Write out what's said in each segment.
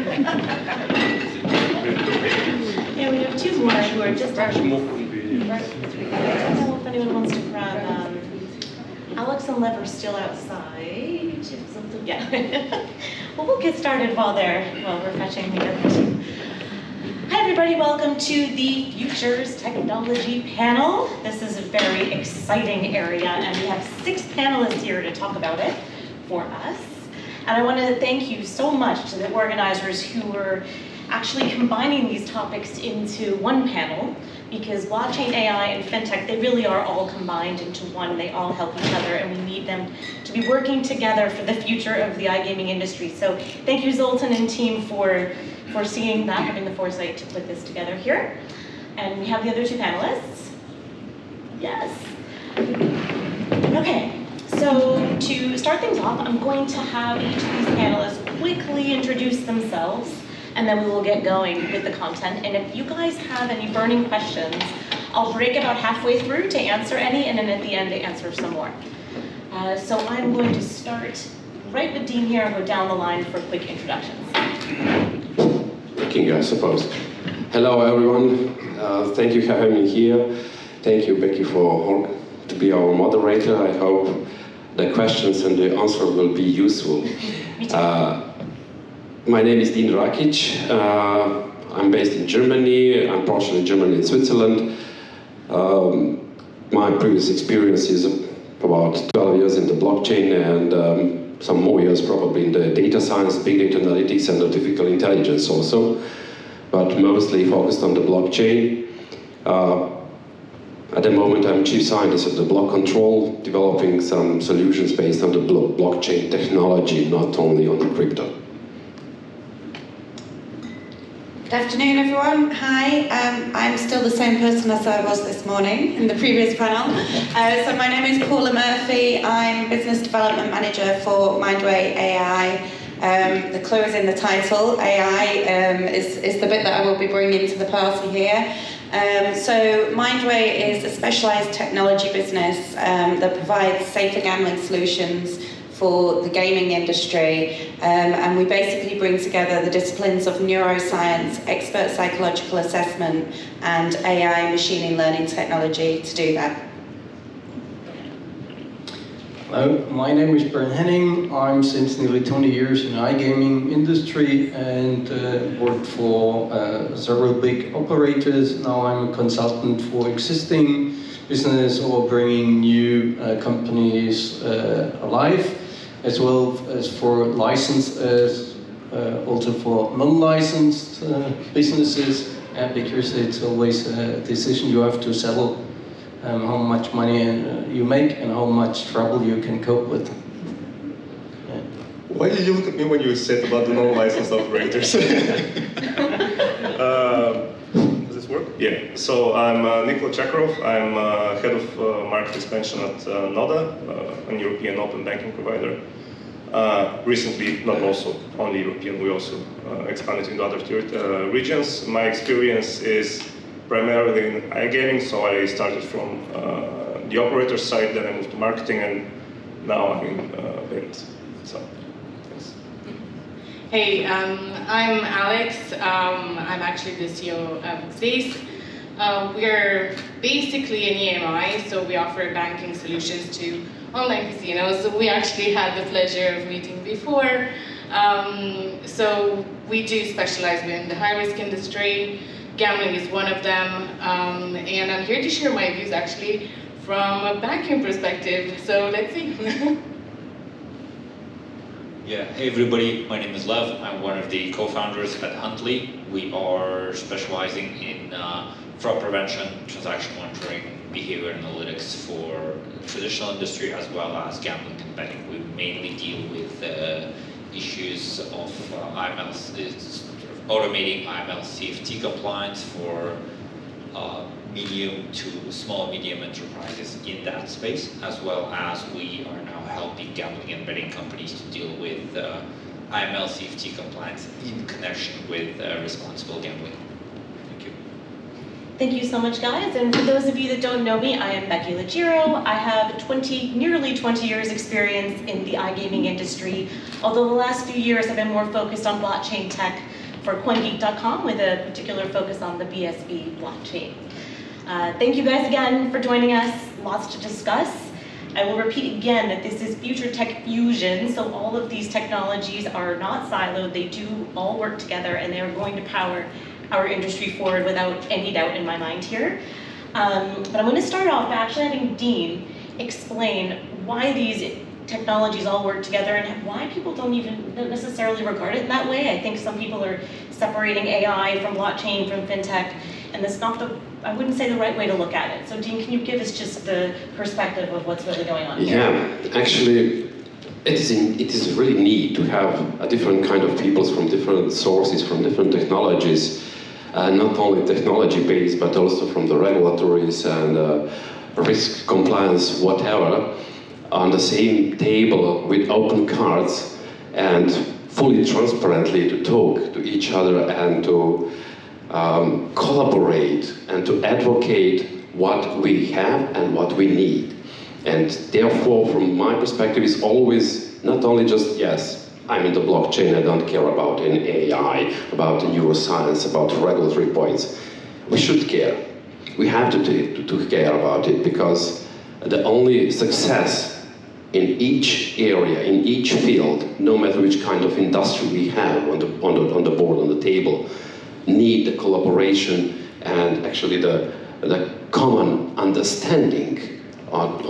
Yeah, we have two more who are just actually. I don't know if anyone wants to grab. Alex and Lev are still outside. Yeah. Well, we'll get started while we're fetching the other two. Hi everybody, welcome to the Futures Technology panel. This is a very exciting area and we have 6 panelists here to talk about it for us. And I want to thank you so much to the organizers who were actually combining these topics into one panel, because blockchain, AI, and fintech, they really are all combined into one. They all help each other, and we need them to be working together for the future of the iGaming industry. So thank you, Zoltan and team, for seeing that, having the foresight to put this together here. And we have the other 2 panelists. Yes. Okay, so to start things off, I'm going to have each of these panelists quickly introduce themselves, and then we will get going with the content. And if you guys have any burning questions, I'll break about halfway through to answer any, and then at the end to answer some more. So I'm going to start right with Dean here and go down the line for quick introductions. I suppose. Hello everyone, thank you for having me here. Thank you, Becky, to be our moderator. I hope the questions and the answer will be useful. My name is Dean Rakic. I'm based in Germany. I'm partially in Germany and Switzerland. My previous experience is about 12 years in the blockchain and some more years probably in the data science, big data analytics, and artificial intelligence also, but mostly focused on the blockchain. At the moment, I'm chief scientist at the Blockcontrol, developing some solutions based on the blockchain technology, not only on the crypto. Good afternoon, everyone. Hi, I'm still the same person as I was this morning in the previous panel. So my name is Paula Murphy. I'm Business Development Manager for Mindway AI. The clue is in the title. AI is the bit that I will be bringing to the party here. So Mindway is a specialised technology business that provides safer gambling solutions for the gaming industry, and we basically bring together the disciplines of neuroscience, expert psychological assessment, and AI machine learning technology to do that. Hello, my name is Bernd Henning. I'm since nearly 20 years in the iGaming industry and worked for several big operators. Now I'm a consultant for existing business or bringing new companies alive, as well as for licensed, also for non-licensed businesses, because it's always a decision you have to settle how much money you make and how much trouble you can cope with. Yeah. Why did you look at me when you said about the non-licensed operators? Does this work? Yeah. So I'm Nikola Tchakarov. I'm head of market expansion at Noda, an European open banking provider. Recently, not also only European, we also expanded into other regions. My experience is primarily in iGaming, so I started from the operator side, then I moved to marketing, and now I'm in payments. So, thanks. Hey, I'm Alex. I'm actually the CEO of Xace. We're basically an EMI, so we offer banking solutions to online casinos. So we actually had the pleasure of meeting before. So we do specialize in the high-risk industry. Gambling is one of them, and I'm here to share my views actually from a banking perspective, so let's see. Yeah, hey everybody, my name is Lev. I'm one of the co-founders at Huntli. We are specializing in fraud prevention, transaction monitoring, behavior analytics for the traditional industry as well as gambling and betting. We mainly deal with issues of automating AML CFT compliance for medium to small medium enterprises in that space, as well as we are now helping gambling and betting companies to deal with AML CFT compliance in connection with responsible gambling. Thank you. Thank you so much, guys. And for those of you that don't know me, I am Becky Liggero. I have nearly 20 years experience in the iGaming industry, although the last few years I've been more focused on blockchain tech, for CoinGeek.com with a particular focus on the BSV blockchain. Thank you guys again for joining us. Lots to discuss. I will repeat again that this is future tech fusion, so all of these technologies are not siloed. They do all work together, and they are going to power our industry forward without any doubt in my mind here. But I'm going to start off by actually having Dean explain why these technologies all work together and why people don't even necessarily regard it in that way. I think some people are separating AI from blockchain, from fintech, and that's not I wouldn't say the right way to look at it. So Dean, can you give us just the perspective of what's really going on here? Yeah, actually, it is really neat to have a different kind of people from different sources, from different technologies, not only technology-based, but also from the regulatories and risk compliance, whatever, on the same table with open cards and fully transparently to talk to each other and to collaborate and to advocate what we have and what we need. And therefore, from my perspective, it's always not only just, yes, I'm in the blockchain, I don't care about an AI, about neuroscience, about regulatory points. We should care. We have to care about it, because the only success in each area, in each field, no matter which kind of industry we have on the board, on the table, need the collaboration and actually the common understanding of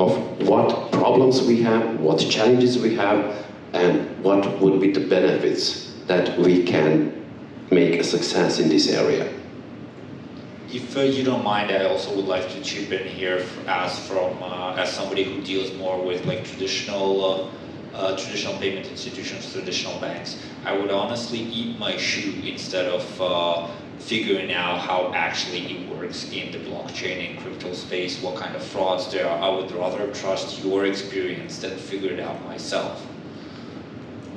what problems we have, what challenges we have, and what would be the benefits that we can make a success in this area. If you don't mind, I also would like to chip in here as somebody who deals more with like traditional payment institutions, traditional banks. I would honestly eat my shoe instead of figuring out how actually it works in the blockchain and crypto space, what kind of frauds there are. I would rather trust your experience than figure it out myself.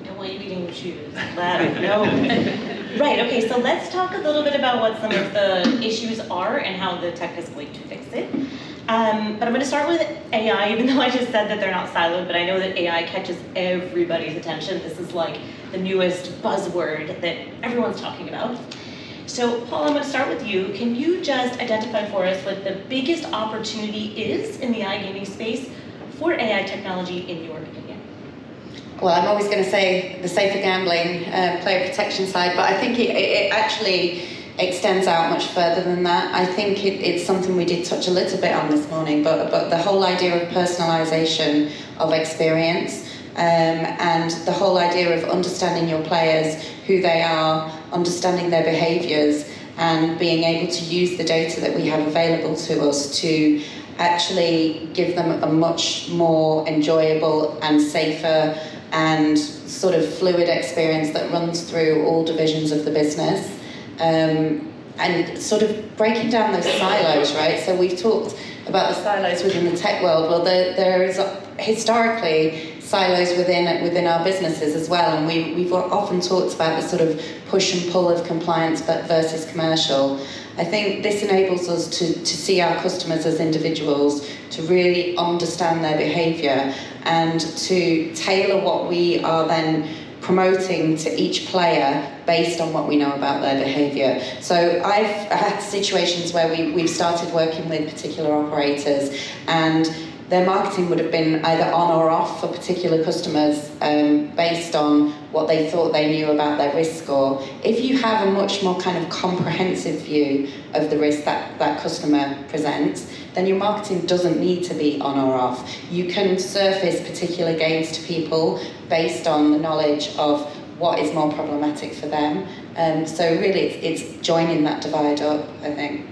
I don't want you eating your shoes. That I know. Right, okay, so let's talk a little bit about what some of the issues are and how the tech is going to fix it. But I'm going to start with AI, even though I just said that they're not siloed, but I know that AI catches everybody's attention. This is like the newest buzzword that everyone's talking about. So Paula, I'm going to start with you. Can you just identify for us what the biggest opportunity is in the iGaming space for AI technology in your opinion? Well, I'm always going to say the safer gambling, player protection side, but I think it actually extends out much further than that. I think it's something we did touch a little bit on this morning, but the whole idea of personalization of experience and the whole idea of understanding your players, who they are, understanding their behaviors, and being able to use the data that we have available to us to actually give them a much more enjoyable and safer and sort of fluid experience that runs through all divisions of the business. And sort of breaking down those silos, right? So we've talked about the silos within the tech world. Well, there is historically silos within our businesses as well, and we've often talked about the sort of push and pull of compliance versus commercial. I think this enables us to see our customers as individuals, to really understand their behaviour, and to tailor what we are then promoting to each player based on what we know about their behaviour. So I've had situations where we've started working with particular operators, and their marketing would have been either on or off for particular customers based on what they thought they knew about their risk score. If you have a much more kind of comprehensive view of the risk that customer presents, then your marketing doesn't need to be on or off. You can surface particular gains to people based on the knowledge of what is more problematic for them. So really it's joining that divide up, I think.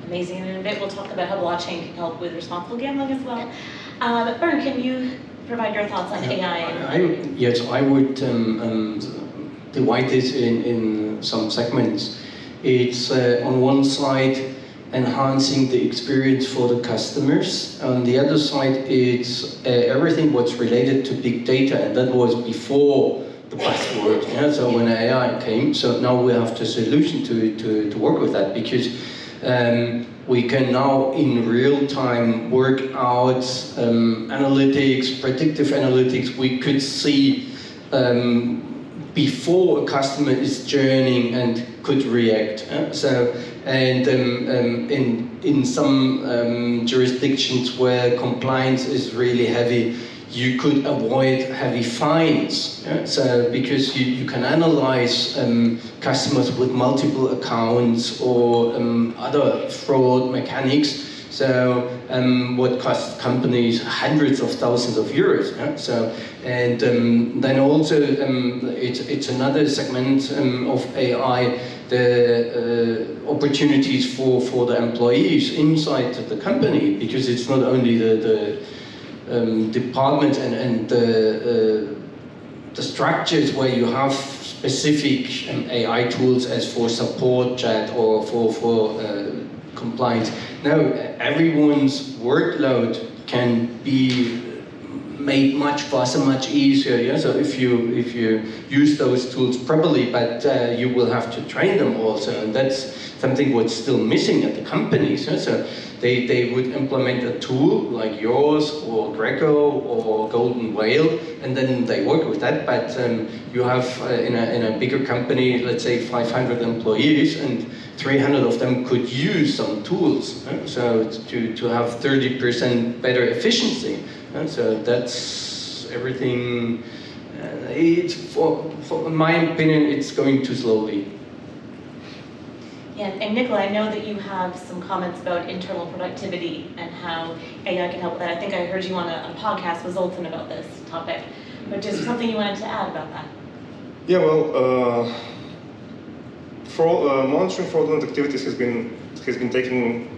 Amazing, and in a bit we'll talk about how blockchain can help with responsible gambling as well. But Bernd, can you provide your thoughts on AI? Yes, I would divide this in some segments. It's on one side enhancing the experience for the customers. On the other side, it's everything what's related to big data, and that was before the buzzword. Yeah? So when AI came, so now we have the solution to work with that, because we can now in real time work out analytics, predictive analytics. We could see before a customer is journeying and could react. In some jurisdictions where compliance is really heavy, you could avoid heavy fines. So because you can analyze customers with multiple accounts or other fraud mechanics. So what costs companies hundreds of thousands of euros. Then also it's another segment of AI, the opportunities for the employees inside the company, because it's not only the department and the structures where you have specific AI tools as for support chat or for compliance. Now everyone's workload can be made much faster, much easier. Yeah? So if you use those tools properly, but you will have to train them also, and that's something what's still missing at the companies. Yeah? So they would implement a tool like yours or Greco or Golden Whale, and then they work with that. But you have in a bigger company, let's say 500 employees, and 300 of them could use some tools. So to have 30% better efficiency. So that's everything. It's in my opinion, it's going too slowly. Yeah, and Nikola, I know that you have some comments about internal productivity and how AI can help with that. I think I heard you on a podcast with Zoltan about this topic. But just something you wanted to add about that? Yeah, well, monitoring fraudulent activities has been taking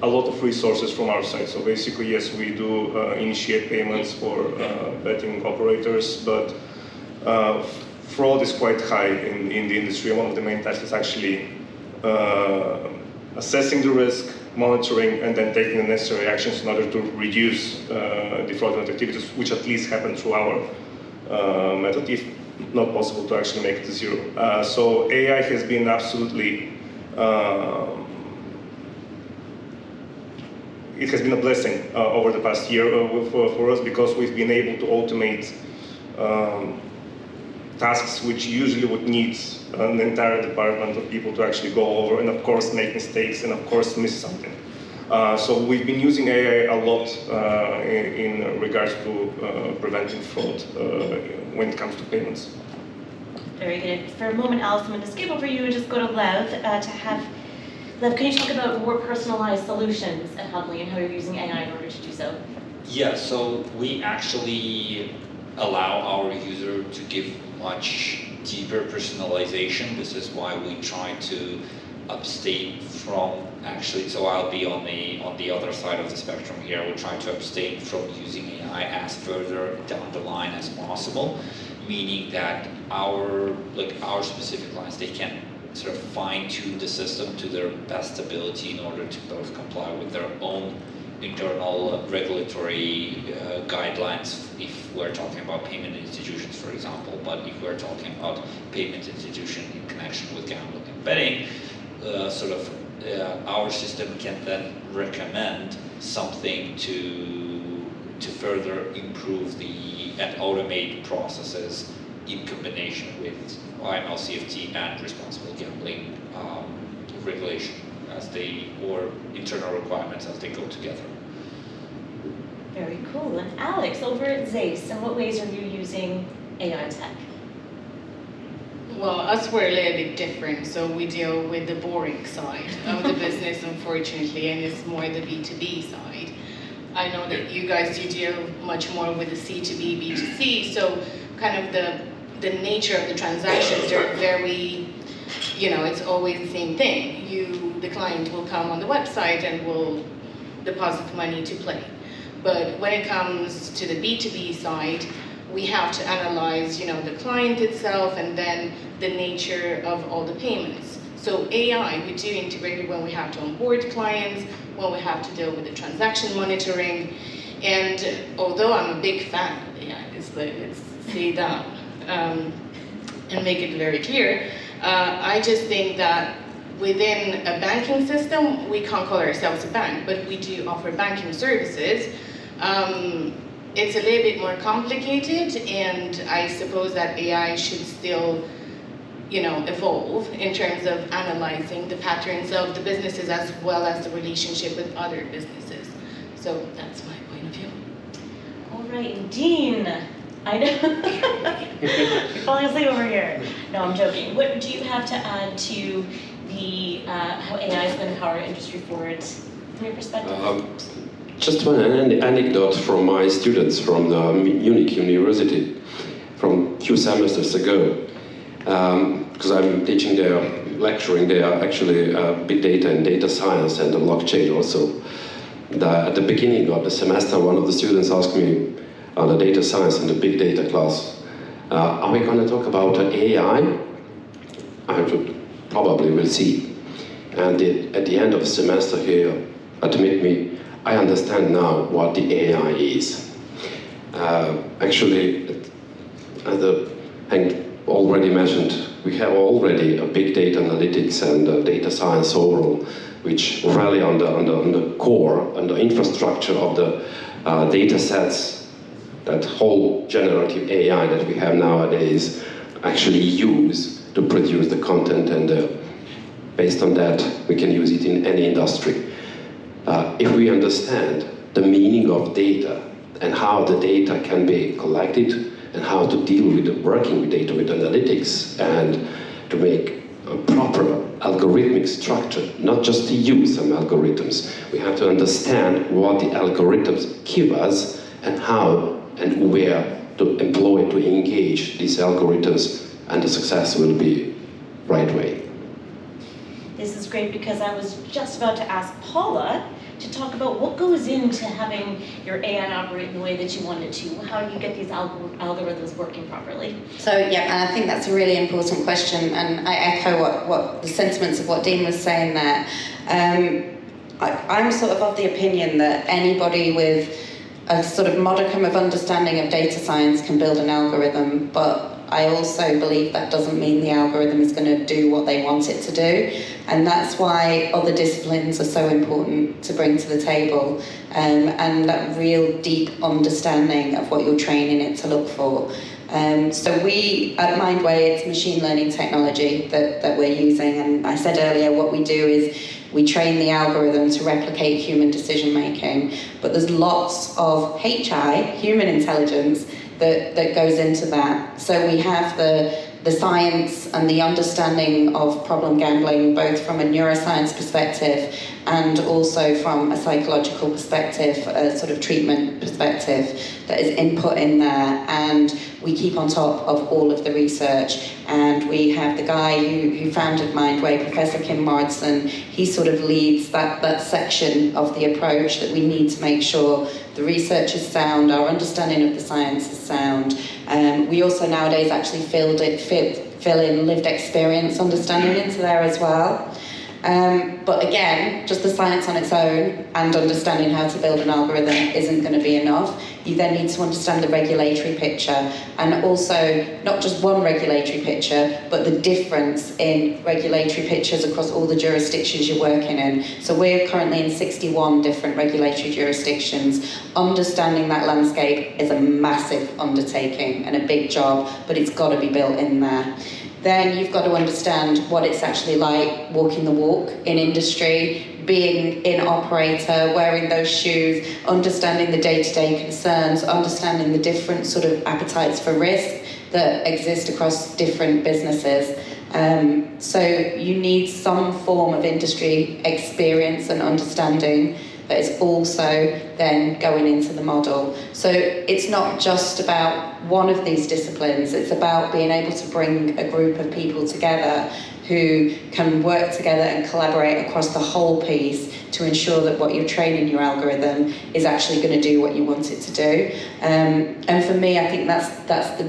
a lot of resources from our side. So basically, yes, we do initiate payments for betting operators, but fraud is quite high in the industry. One of the main tasks is actually assessing the risk, monitoring, and then taking the necessary actions in order to reduce the fraudulent activities, which at least happen through our method, if not possible to actually make it to zero. So AI has been absolutely, it has been a blessing over the past year for us, because we've been able to automate tasks which usually would need an entire department of people to actually go over and of course make mistakes and of course miss something. So we've been using AI a lot in regards to preventing fraud when it comes to payments. Very good. For a moment, Alice, I'm going to skip over you and just go to Lev Lev, can you talk about more personalized solutions at Huntli and how you're using AI in order to do so? Yeah, so we actually allow our user to give much deeper personalization. This is why we try to abstain from so I'll be on the other side of the spectrum here. We try to abstain from using AI as further down the line as possible, meaning that our specific clients, they can sort of fine-tune the system to their best ability in order to both comply with their own internal regulatory guidelines, if we're talking about payment institutions, for example. But if we're talking about payment institution in connection with gambling and betting, our system can then recommend something to further improve and automate processes in combination with IML-CFT and responsible gambling regulation or internal requirements as they go together. Very cool. And Alex, over at Xace, in what ways are you using AI tech? Well, us, we're a little bit different, so we deal with the boring side of the business, unfortunately, and it's more the B2B side. I know that you guys do deal much more with the C2B, B2C, so kind of the nature of the transactions are very, it's always the same thing. The client will come on the website and will deposit money to play. But when it comes to the B2B side, we have to analyze, the client itself and then the nature of all the payments. So AI, we do integrate it when we have to onboard clients, when we have to deal with the transaction monitoring. And although I'm a big fan of AI, let's say that and make it very clear, I just think that within a banking system, we can't call ourselves a bank, but we do offer banking services. it's a little bit more complicated, and I suppose that AI should still, evolve in terms of analyzing the patterns of the businesses as well as the relationship with other businesses. So that's my point of view. All right, Dean. I know. You're falling asleep over here. No, I'm joking. What do you have to add to the how AI is going to power industry forward from your perspective? Just one anecdote from my students from the Munich University from a few semesters ago. Because I'm teaching there, lecturing there, actually big data and data science and the blockchain also. At the beginning of the semester, one of the students asked me on the data science and the big data class, are we going to talk about AI? I would probably will see. And at the end of the semester here, admit me, I understand now what the AI is. Actually, as Hank already mentioned, we have already a big data analytics and data science overall, which rely on the core and the infrastructure of the data sets that whole generative AI that we have nowadays actually use to produce the content, and based on that we can use it in any industry. If we understand the meaning of data and how the data can be collected and how to deal with working with data with analytics and to make a proper algorithmic structure, not just to use some algorithms. We have to understand what the algorithms give us and how and where to employ, to engage these algorithms, and the success will be right way. This is great because I was just about to ask Paula to talk about what goes into having your AI operate in the way that you want it to. How do you get these algorithms working properly? So yeah, and I think that's a really important question, and I echo what the sentiments of what Dean was saying there. I'm sort of the opinion that anybody with a sort of modicum of understanding of data science can build an algorithm, but I also believe that doesn't mean the algorithm is going to do what they want it to do, and that's why other disciplines are so important to bring to the table, and that real deep understanding of what you're training it to look for. So we, at Mindway, it's machine learning technology that we're using, and I said earlier what we do is we train the algorithm to replicate human decision making, but there's lots of HI, human intelligence, that goes into that. So we have the science and the understanding of problem gambling, both from a neuroscience perspective and also from a psychological perspective, a sort of treatment perspective that is input in there. And we keep on top of all of the research. And we have the guy who founded Mindway, Professor Kim Morrison. He sort of leads that section of the approach that we need to make sure the research is sound, our understanding of the science is sound. We also nowadays actually fill in lived experience understanding into there as well. But again, just the science on its own and understanding how to build an algorithm isn't going to be enough. You then need to understand the regulatory picture, and also not just one regulatory picture, but the difference in regulatory pictures across all the jurisdictions you're working in. So we're currently in 61 different regulatory jurisdictions. Understanding that landscape is a massive undertaking and a big job, but it's got to be built in there. Then you've got to understand what it's actually like walking the walk in industry, being in operator, wearing those shoes, understanding the day-to-day concerns, understanding the different sort of appetites for risk that exist across different businesses. So you need some form of industry experience and understanding that is also then going into the model. So it's not just about one of these disciplines, it's about being able to bring a group of people together who can work together and collaborate across the whole piece to ensure that what you're training your algorithm is actually going to do what you want it to do. And for me, I think that's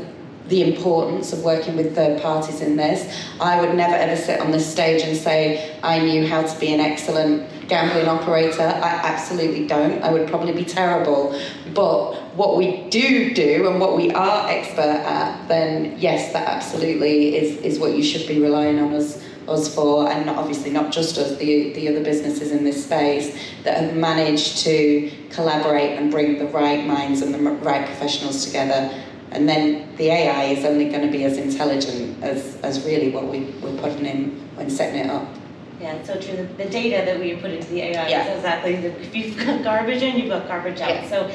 the importance of working with third parties in this. I would never ever sit on this stage and say I knew how to be an excellent gambling operator. I absolutely don't. I would probably be terrible. But what we do and what we are expert at, then yes, that absolutely is what you should be relying on us us for, and obviously not just us, the other businesses in this space that have managed to collaborate and bring the right minds and the right professionals together. And then the AI is only going to be as intelligent as really what we're putting in when setting it up. Yeah, it's so true. The data that we put into the AI Yeah. is exactly, if you've got garbage in, you've got garbage out. Yeah. So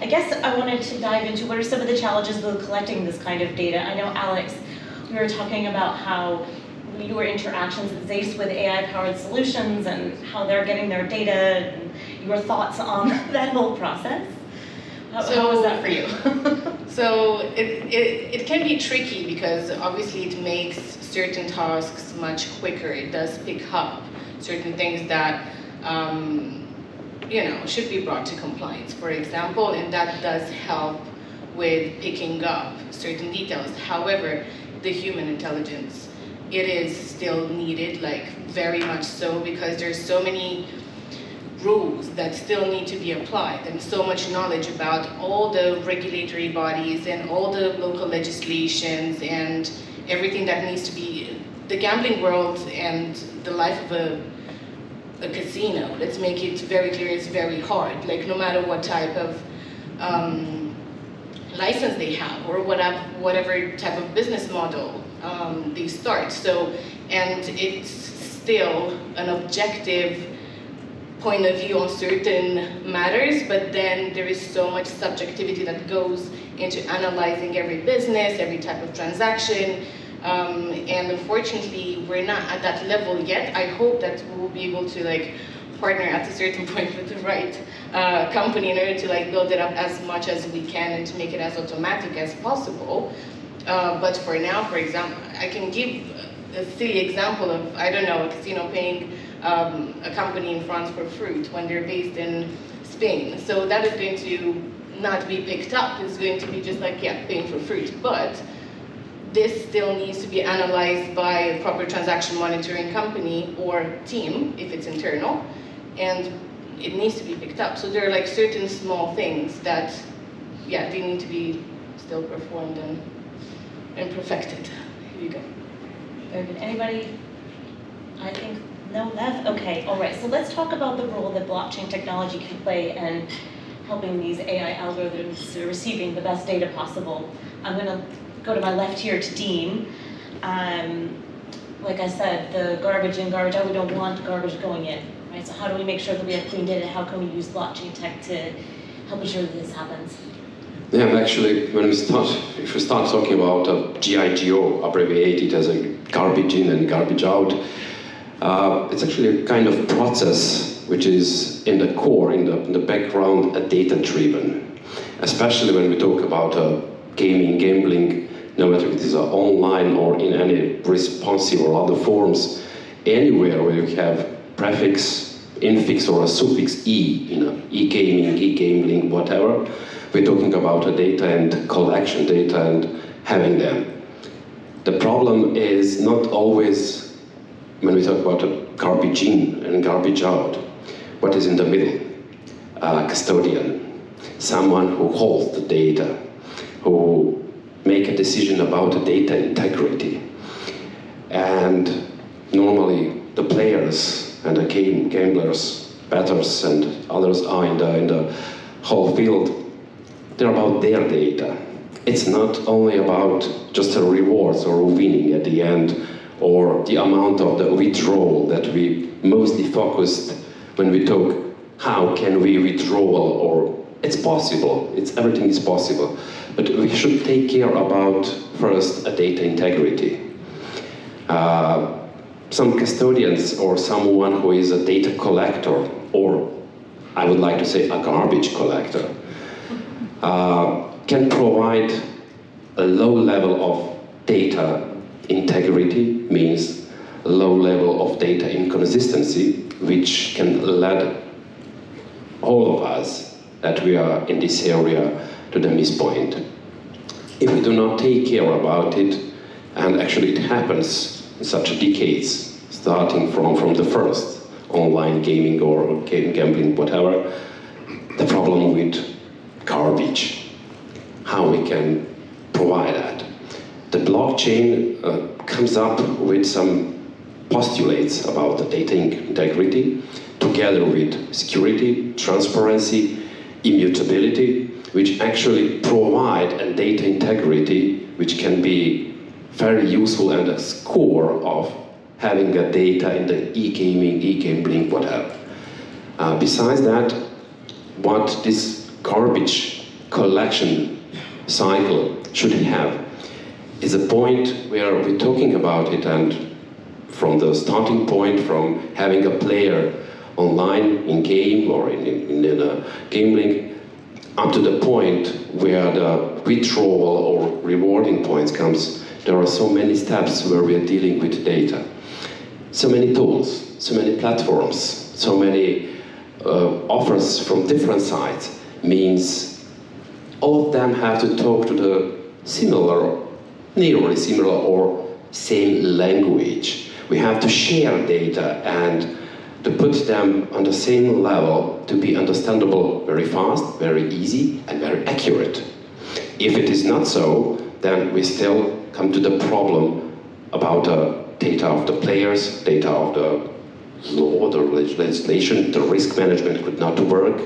I guess I wanted to dive into what are some of the challenges with collecting this kind of data. I know, Alex, we were talking about how your interactions at Xace with AI-powered solutions and how they're getting their data and your thoughts on that whole process. How was that for you? So it can be tricky because obviously it makes certain tasks much quicker. It does pick up certain things that should be brought to compliance, for example, and that does help with picking up certain details. However, the human intelligence, it is still needed, like very much so, because there's so many rules that still need to be applied and so much knowledge about all the regulatory bodies and all the local legislations and everything that needs to be, the gambling world and the life of a casino, let's make it very clear, it's very hard. Like no matter what type of license they have or whatever type of business model they start. So, and it's still an objective point of view on certain matters, but then there is so much subjectivity that goes into analyzing every business, every type of transaction, and unfortunately we're not at that level yet. I hope that we'll be able to partner at a certain point with the right company in order to build it up as much as we can and to make it as automatic as possible. But for now, for example, I can give a silly example of, I don't know, a casino paying a company in France for fruit when they're based in Spain. So that is going to not be picked up. It's going to be just paying for fruit. But this still needs to be analyzed by a proper transaction monitoring company or team, if it's internal, and it needs to be picked up. So there are certain small things that, they need to be still performed and perfected. Here you go. Very good. Anybody? I think no left. Okay, all right. So let's talk about the role that blockchain technology can play in helping these AI algorithms receiving the best data possible. I'm going to go to my left here to Dean. Like I said, the garbage in, garbage out, we don't want garbage going in, right? So how do we make sure that we have clean data? How can we use blockchain tech to help ensure that this happens? Yeah, actually, if we start talking about GIGO, abbreviated as a garbage in and garbage out, it's actually a kind of process which is in the core, in the background, data-driven. Especially when we talk about gaming, gambling, no matter if it is online or in any responsive or other forms, anywhere where you have prefix, infix, or a suffix e, e-gaming, e-gambling, whatever, we're talking about data and collection data and having them. The problem is not always when we talk about garbage in and garbage out. What is in the middle? Custodian, someone who holds the data, who make a decision about the data integrity. And normally the players and the gamblers, bettors and others are in the whole field. They're about their data. It's not only about just the rewards or winning at the end or the amount of the withdrawal that we mostly focused when we talk how can we withdraw, or it's possible, everything is possible. But we should take care about first data integrity. Some custodians or someone who is a data collector, or I would like to say a garbage collector, can provide a low level of data integrity, means low level of data inconsistency, which can lead all of us that we are in this area to the miss point. If we do not take care about it, and actually it happens in such decades, starting from the first online gaming or gambling, whatever, the problem with garbage, how we can provide that. The blockchain comes up with some postulates about the data integrity, together with security, transparency, immutability, which actually provide a data integrity which can be very useful and a score of having a data in the e-gaming, e-gambling, whatever. Besides that, what this garbage collection cycle should have is a point where we're talking about it, and from the starting point, from having a player online in game or in a gambling, up to the point where the withdrawal or rewarding points comes, there are so many steps where we are dealing with data. So many tools, so many platforms, so many offers from different sides, means all of them have to talk to the similar, nearly similar or same language. We have to share data and to put them on the same level to be understandable very fast, very easy, and very accurate. If it is not so, then we still come to the problem about the data of the players, data of the law, the legislation, the risk management could not work.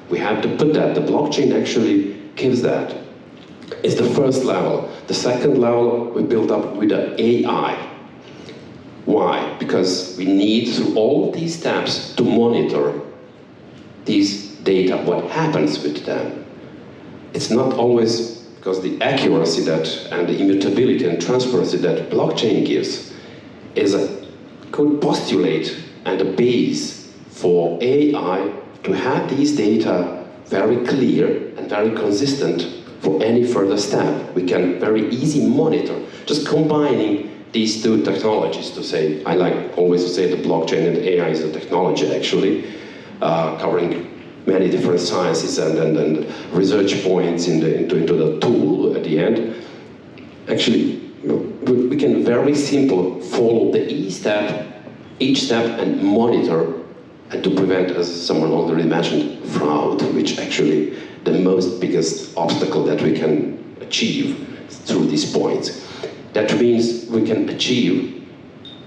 We have to put that. The blockchain actually gives that. It's the first level. The second level we build up with the AI. Why? Because we need, through all of these steps, to monitor these data, what happens with them. It's not always because the accuracy that and the immutability and transparency that blockchain gives is a good postulate and a base for AI to have these data very clear and very consistent for any further step. We can very easy monitor, just combining these two technologies to say, I like always to say the blockchain and AI is a technology actually, covering many different sciences and research points into the tool at the end. Actually, we can very simple follow the each step and monitor and to prevent, as someone already mentioned, fraud, which actually the most biggest obstacle that we can achieve through these points. That means we can achieve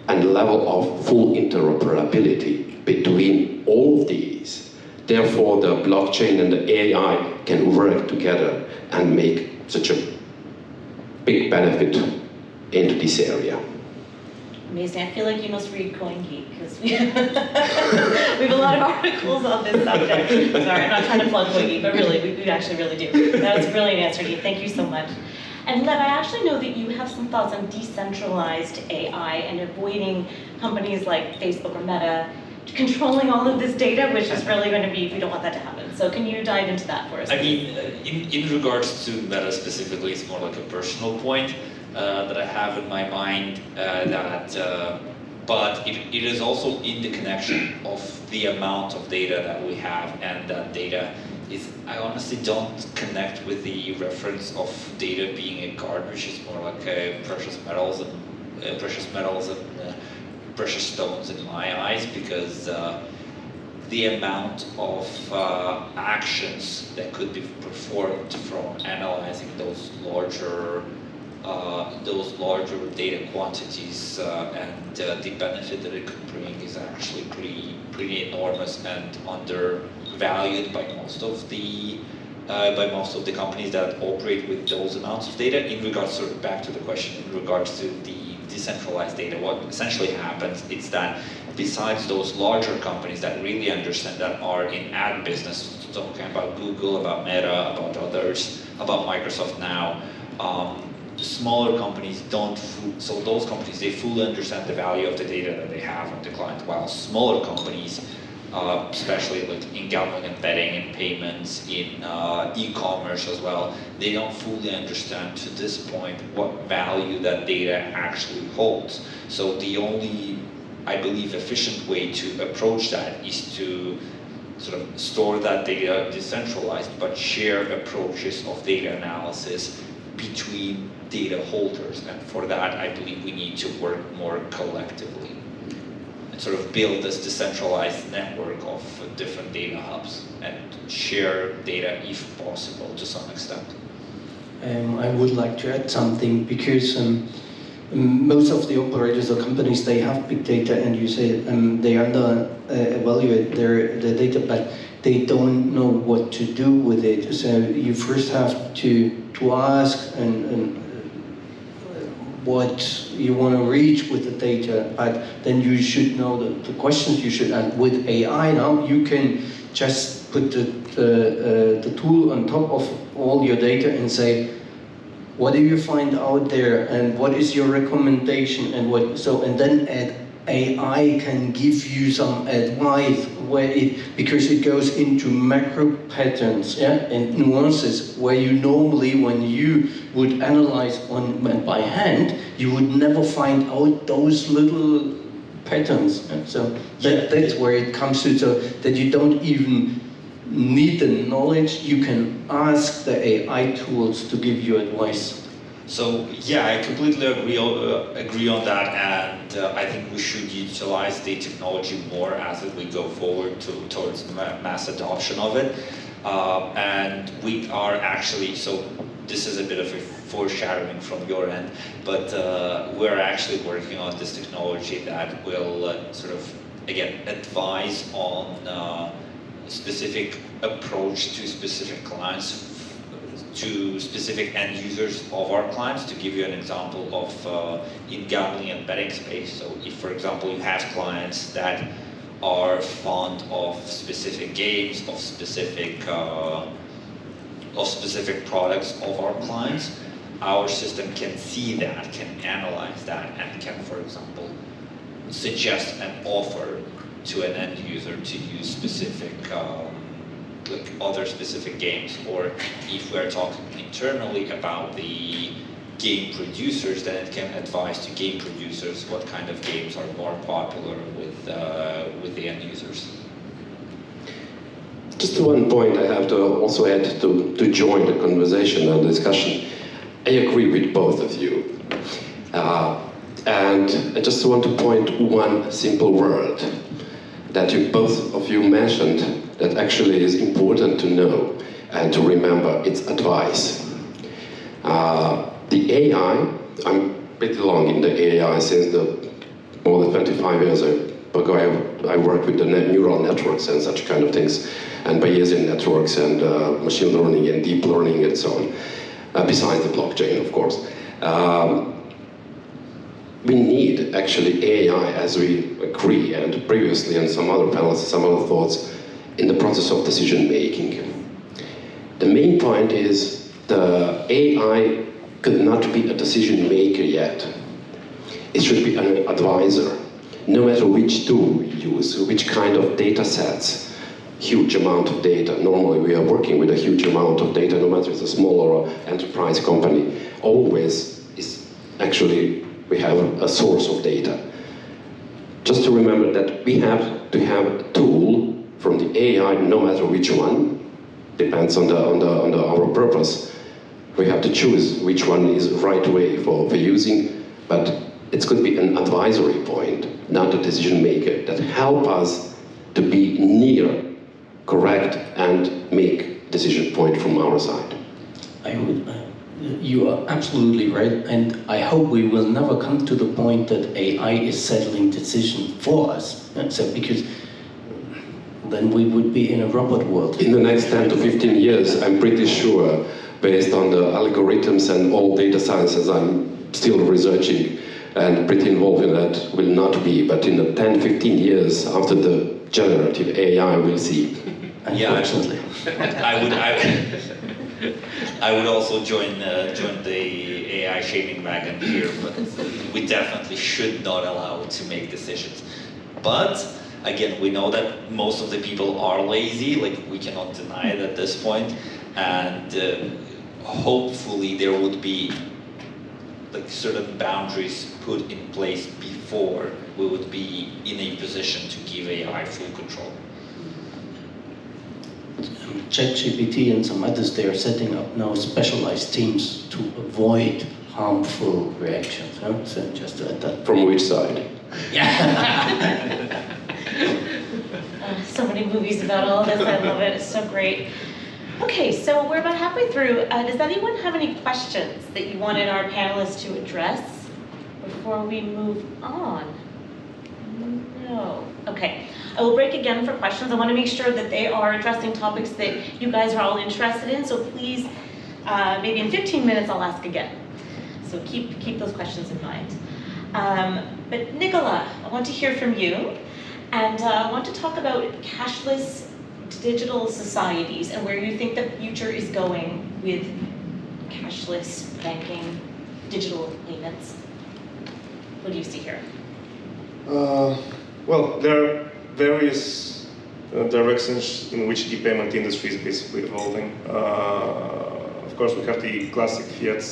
a level of full interoperability between all of these. Therefore, the blockchain and the AI can work together and make such a big benefit into this area. Amazing. I feel like you must read COINGEEK because we have a lot of articles on this subject. Sorry, I'm not trying to plug COINGEEK, but really, we actually really do. That was a brilliant answer, Guy. Thank you so much. And Lev, I actually know that you have some thoughts on decentralized AI and avoiding companies like Facebook or Meta controlling all of this data, which is really going to be, we don't want that to happen. So can you dive into that for us? I mean, in regards to Meta specifically, it's more like a personal point that I have in my mind but it is also in the connection of the amount of data that we have, and that data is, I honestly don't connect with the reference of data being a garbage. It's more like precious metals and precious stones in my eyes, because the amount of actions that could be performed from analyzing those larger data quantities and the benefit that it could bring is actually pretty enormous and undervalued by most of the companies that operate with those amounts of data. In regards, sort of back to the question, in regards to the decentralized data, what essentially happens is that besides those larger companies that really understand, that are in ad business, talking about Google, about Meta, about others, about Microsoft now, smaller companies don't, so those companies, they fully understand the value of the data that they have on the client, while smaller companies, especially like in gambling and betting and payments, in e-commerce as well, they don't fully understand to this point what value that data actually holds. So the only, I believe, efficient way to approach that is to sort of store that data decentralized, but share approaches of data analysis between data holders. And for that, I believe we need to work more collectively and sort of build this decentralized network of different data hubs and share data if possible to some extent. I would like to add something, because most of the operators or companies, they have big data, and you say they evaluate their data, but they don't know what to do with it. So you first have to ask and what you want to reach with the data, but then you should know the questions you should. And with AI now, you can just put the tool on top of all your data and say, what do you find out there, and what is your recommendation, and and then AI can give you some advice because it goes into macro patterns, yeah, and nuances where you normally, when you would analyze by hand, you would never find out those little patterns. And so that's where it comes to, so that you don't even need the knowledge, you can ask the AI tools to give you advice. So yeah, I completely agree on that, and I think we should utilize the technology more as we go forward towards mass adoption of it. And we are actually, so this is a bit of a foreshadowing from your end, but we're actually working on this technology that will sort of, again, advise on specific approach to specific clients, to specific end users of our clients. To give you an example of in gambling and betting space, so if, for example, you have clients that are fond of specific games, of specific products of our clients, our system can see that, can analyze that, and can, for example, suggest an offer to an end user to use specific, like other specific games. Or if we're talking internally about the game producers, then it can advise to game producers what kind of games are more popular with the end users. Just one point I have to also add to join the conversation and discussion. I agree with both of you. And I just want to point one simple word that both of you mentioned that actually is important to know and to remember. It's advice. The AI, I'm pretty long in the AI since more than 25 years ago. I work with the neural networks and such kind of things, and Bayesian networks and machine learning and deep learning and so on, besides the blockchain, of course. We need actually AI, as we agree, and previously in some other panels, some other thoughts, in the process of decision making. The main point is the AI could not be a decision maker yet. It should be an advisor. No matter which tool we use, which kind of data sets, huge amount of data. Normally we are working with a huge amount of data, no matter if it's a small or enterprise company. Always is actually, we have a source of data. Just to remember that we have to have a tool from the AI, no matter which one, depends on our purpose. We have to choose which one is the right way for using, but it could be an advisory point, not a decision maker, that help us to be near, correct, and make decision point from our side. You are absolutely right, and I hope we will never come to the point that AI is settling decisions for us. So, because then we would be in a robot world. In the next 10 to 15 years, I'm pretty sure, based on the algorithms and all data sciences I'm still researching and pretty involved in that, will not be. But in the 10, 15 years after the generative AI, we'll see. Unfortunately. I would also join the AI shaming wagon here, but we definitely should not allow it to make decisions. But again, we know that most of the people are lazy, like we cannot deny it at this point, and hopefully there would be like certain boundaries put in place before we would be in a position to give AI full control. ChatGPT and some others, they are setting up now specialized teams to avoid harmful reactions. Huh? So just to add that. From which side? Yeah. So many movies about all this. I love it. It's so great. Okay, so we're about halfway through. Does anyone have any questions that you wanted our panelists to address? before we move on? No. Okay. I will break again for questions. I want to make sure that they are addressing topics that you guys are all interested in. So please, maybe in 15 minutes, I'll ask again. So keep those questions in mind. But Nikola, I want to hear from you. And I want to talk about cashless digital societies and where you think the future is going with cashless banking, digital payments. What do you see here? Well, there are various directions in which the payment industry is basically evolving. Of course, we have the classic fiat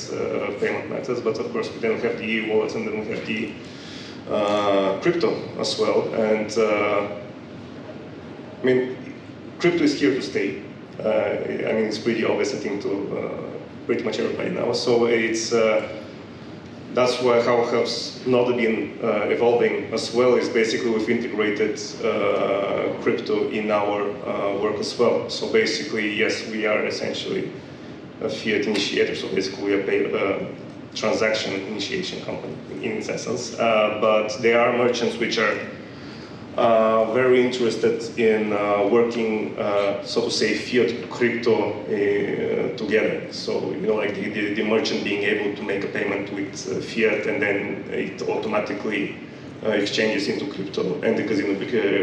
payment methods, but of course we then have the e-wallets, and then we have the crypto as well. And I mean, crypto is here to stay. I mean, it's pretty obvious, I think, to pretty much everybody now. So it's that's how has Noda been evolving as well. Is basically we've integrated crypto in our work as well. So basically, yes, we are essentially a fiat initiator. So basically, we are a transaction initiation company in its essence. But there are merchants which are very interested in working, so to say, fiat crypto together. So, you know, like the merchant being able to make a payment with fiat, and then it automatically exchanges into crypto, and the casino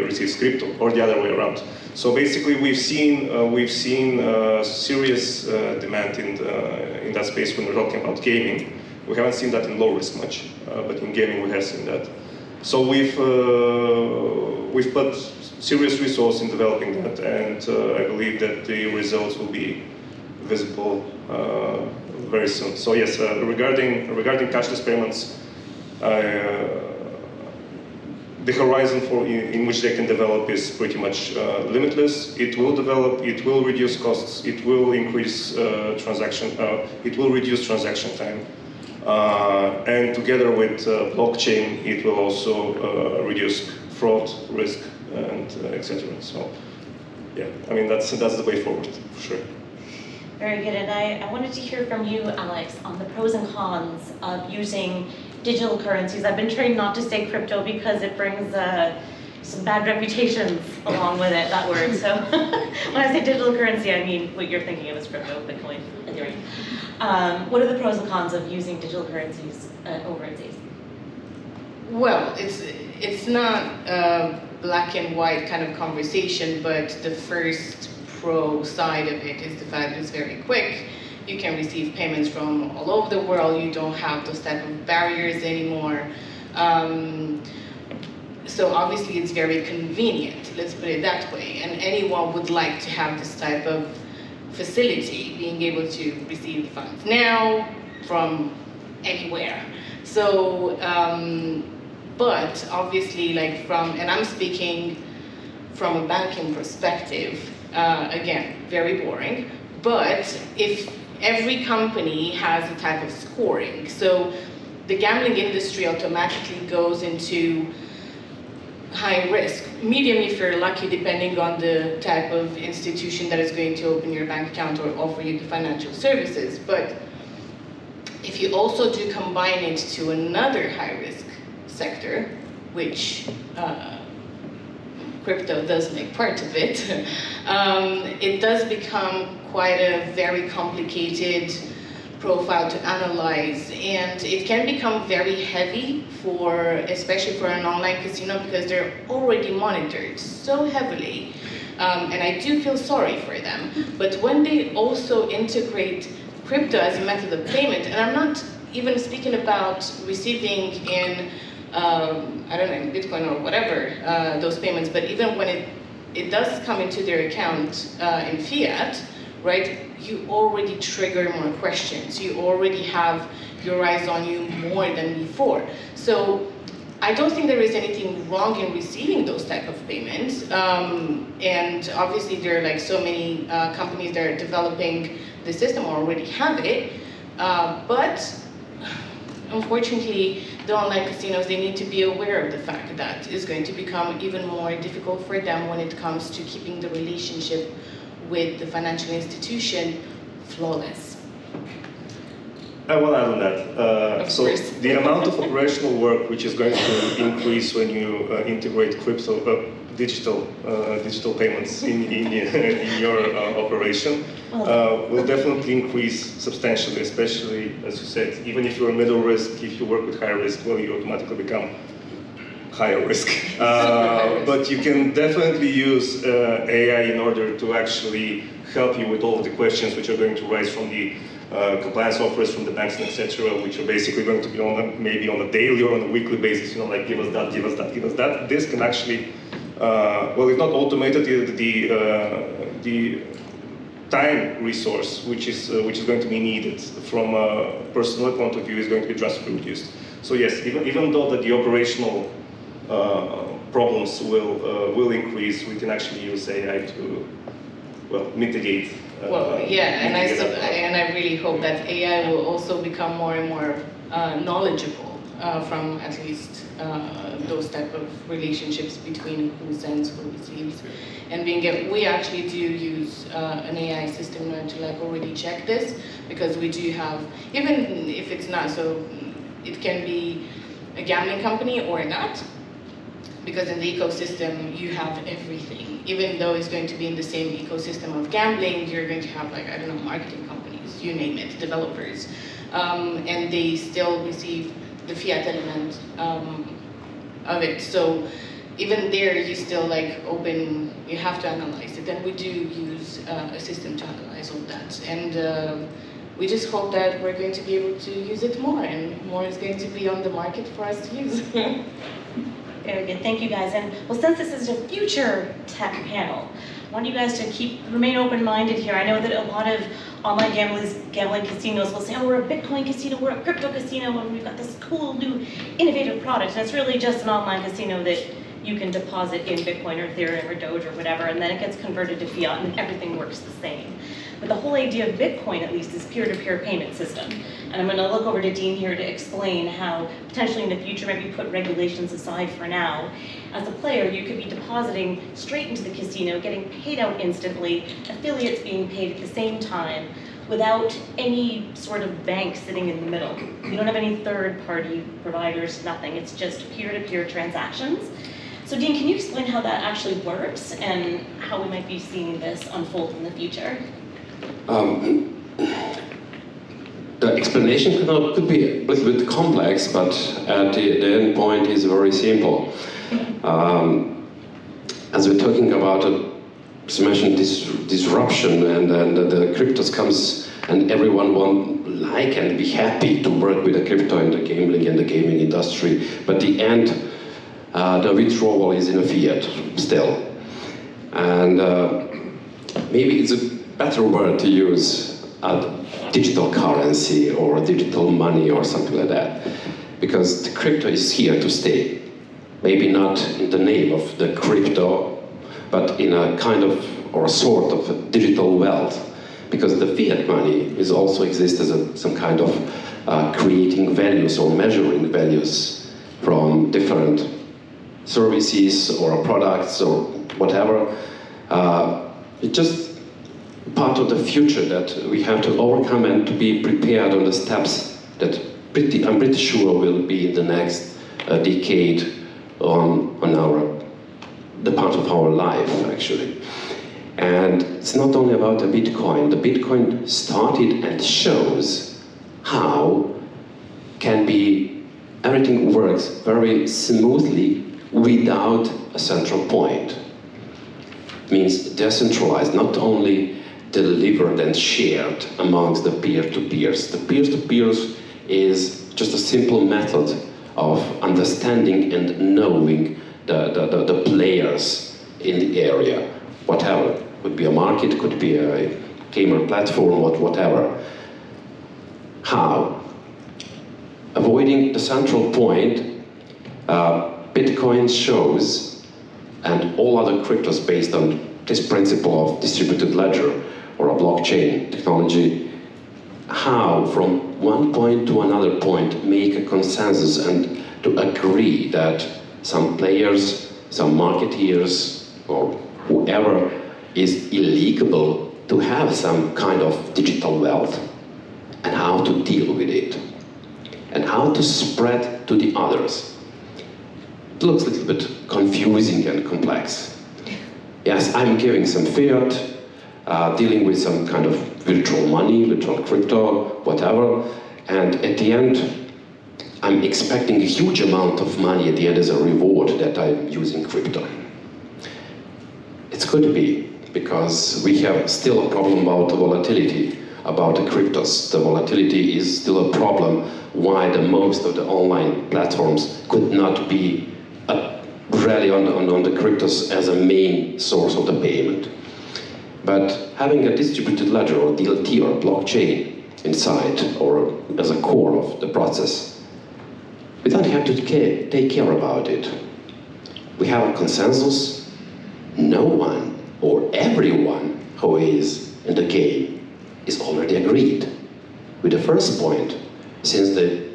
receives crypto, or the other way around. So basically, we've seen serious demand in that space when we're talking about gaming. We haven't seen that in low risk much, but in gaming we have seen that. So we've put serious resource in developing that, and I believe that the results will be visible very soon. So yes, regarding cashless payments, the horizon in which they can develop is pretty much limitless. It will develop, it will reduce costs, it will increase it will reduce transaction time. And together with blockchain, it will also reduce fraud, risk, and etc. So, yeah, I mean that's the way forward for sure. Very good, and I wanted to hear from you, Alex, on the pros and cons of using digital currencies. I've been trained not to say crypto because it brings some bad reputations along with it, that word. So when I say digital currency, I mean what you're thinking of as crypto, Bitcoin, Ethereum. What are the pros and cons of using digital currencies over at Xace? Well, it's not a black and white kind of conversation, but the first pro side of it is the fact that it's very quick. You can receive payments from all over the world. You don't have those type of barriers anymore. So obviously it's very convenient, let's put it that way. And anyone would like to have this type of facility, being able to receive funds now from anywhere. So, but obviously and I'm speaking from a banking perspective, again, very boring, but if every company has a type of scoring, so the gambling industry automatically goes into high risk, medium if you're lucky, depending on the type of institution that is going to open your bank account or offer you the financial services. But if you also do combine it to another high risk sector, which crypto does make part of it, it does become quite a very complicated profile to analyze, and it can become very heavy especially for an online casino, because they're already monitored so heavily, and I do feel sorry for them. But when they also integrate crypto as a method of payment, and I'm not even speaking about receiving in I don't know, in Bitcoin or whatever, those payments, but even when it does come into their account in fiat, right, you already trigger more questions. You already have your eyes on you more than before. So I don't think there is anything wrong in receiving those type of payments. And obviously there are so many companies that are developing the system or already have it. But unfortunately, the online casinos, they need to be aware of the fact that it's going to become even more difficult for them when it comes to keeping the relationship with the financial institution flawless. I will add on that. So course. the amount of operational work which is going to increase when you integrate digital payments in your operation will definitely increase substantially, especially, as you said, even if you're middle risk, if you work with higher risk, well, you automatically become higher risk. But you can definitely use AI in order to actually help you with all of the questions which are going to rise from the compliance offers from the banks and etc., which are basically going to be maybe on a daily or on a weekly basis, like give us that, give us that, give us that. This can actually, well, if not automated, the time resource which is going to be needed from a personnel point of view is going to be drastically reduced. So yes, even though that the operational problems will increase, we can actually use AI to, well, mitigate. And I really hope that AI will also become more and more knowledgeable from at least those type of relationships between who sends, who receives, and we actually do use an AI system to already check this, because we do have, even if it's not, so it can be a gambling company or not. Because in the ecosystem, you have everything. Even though it's going to be in the same ecosystem of gambling, you're going to have, I don't know, marketing companies, you name it, developers. And they still receive the fiat element of it. So even there, you still you have to analyze it. And we do use a system to analyze all that. And we just hope that we're going to be able to use it more, and more is going to be on the market for us to use. Very good, thank you guys. And well, since this is a future tech panel, I want you guys to remain open-minded here. I know that a lot of online gambling casinos will say, oh, we're a Bitcoin casino, we're a crypto casino, and we've got this cool new innovative product. And it's really just an online casino that you can deposit in Bitcoin or Ethereum or Doge or whatever, and then it gets converted to fiat and everything works the same. But the whole idea of Bitcoin, at least, is peer-to-peer payment system. And I'm going to look over to Dean here to explain how potentially in the future, maybe put regulations aside for now, as a player, you could be depositing straight into the casino, getting paid out instantly, affiliates being paid at the same time, without any sort of bank sitting in the middle. You don't have any third-party providers, nothing. It's just peer-to-peer transactions. So Dean, can you explain how that actually works and how we might be seeing this unfold in the future? The explanation could be a little bit complex, but at the end point is very simple. As we're talking about as you mentioned, disruption, and the cryptos comes, and everyone like and be happy to work with the crypto and the gambling and the gaming industry, but the end, the withdrawal is in a fiat still. And maybe it's a better word to use a digital currency or digital money or something like that, because the crypto is here to stay. Maybe not in the name of the crypto, but in a kind of or sort of a digital wealth, because the fiat money is also exists as some kind of creating values or measuring values from different services or products or whatever. It's just part of the future that we have to overcome and to be prepared on the steps that I'm pretty sure will be in the next decade on the part of our life, actually. And it's not only about the Bitcoin. The Bitcoin started and shows how everything works very smoothly without a central point. It means decentralized, not only delivered and shared amongst the peer-to-peers. The peer-to-peers is just a simple method of understanding and knowing the players in the area, whatever. Could be a market, could be a gamer platform, whatever. How? Avoiding the central point, Bitcoin shows, and all other cryptos based on this principle of distributed ledger or a blockchain technology, how from one point to another point make a consensus and to agree that some players, some marketeers, or whoever is illegal to have some kind of digital wealth. and how to deal with it, and how to spread to the others. It looks a little bit confusing and complex. Yes, I'm giving some fiat, dealing with some kind of virtual money, virtual crypto, whatever, and at the end, I'm expecting a huge amount of money at the end as a reward that I'm using crypto. It could be, because we have still a problem about the volatility, about the cryptos. The volatility is still a problem why the most of the online platforms could not be really on the cryptos as a main source of the payment. But having a distributed ledger or DLT or a blockchain inside or as a core of the process, we don't have to take care about it. We have a consensus. No one or everyone who is in the game is already agreed. With the first point, since the